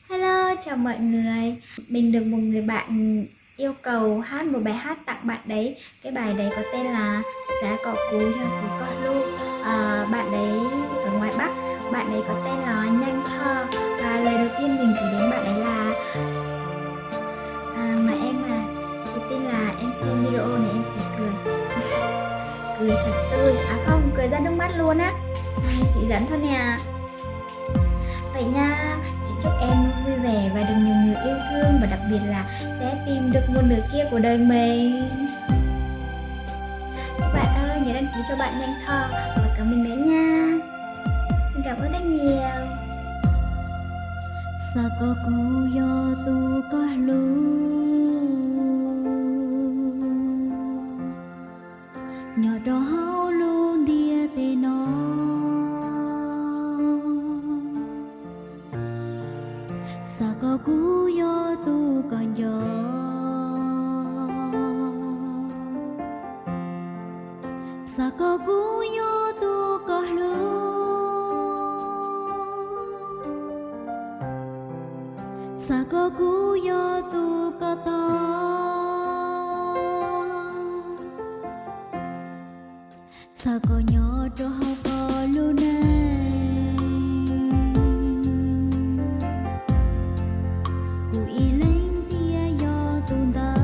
Hello, chào mọi người. Mình được một người bạn yêu cầu hát một bài hát tặng bạn đấy. Cái bài đấy có tên là Giá cỏ cú theo tú con lu. Bạn đấy ở ngoài Bắc, bạn ấy có tên là Nhanh Thơ. Và lời đầu tiên mình gửi đến bạn ấy là mà em chị tin là em xem video này em sẽ cười. Cười thật tươi, không, cười ra nước mắt luôn á. Chị dẫn thôi nè. Vậy nha, chị chúc em vui vẻ và được nhiều người yêu thương, và đặc biệt là sẽ tìm được một nửa kia của đời mình. Các bạn ơi, nhớ đăng ký cho bạn Nhanh Thơ và cảm mình nữa nha. Xin cảm ơn rất nhiều. Sa có cú yo tu có lu nhỏ đó hao luôn dia tê nó sa có cú yo tu còn yo sa có cú yo tu có lu sa có cú yo tu có to sa có nhỏ đó có lu này cụ y lên tia yo tu ta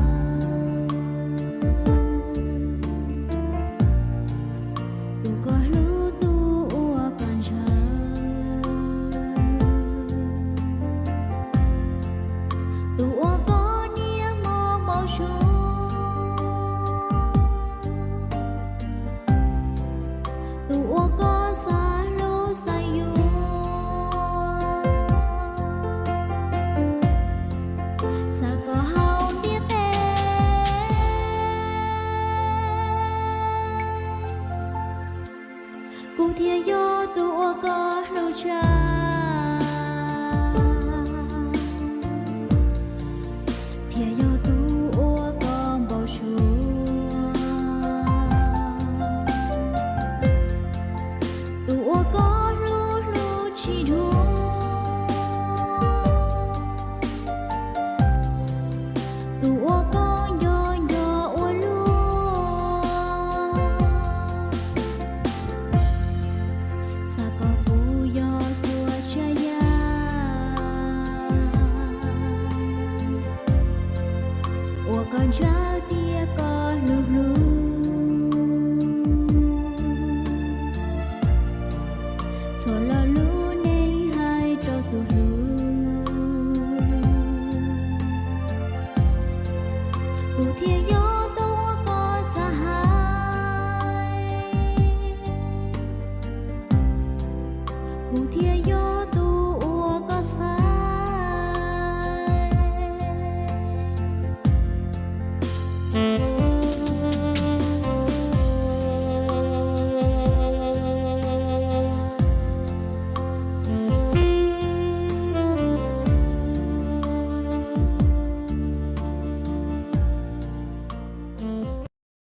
tu có lu tu ua con cha tu ua có nia mò màu su tu ua có sa lu sa yu sa có hao nia te cụ thia yo tu ua có lu cha thia yo tu ua con bầu su tu ua có lu lu chi đu tu ua có yo yo ua lu sa có cú yo chua cha ya ua con cha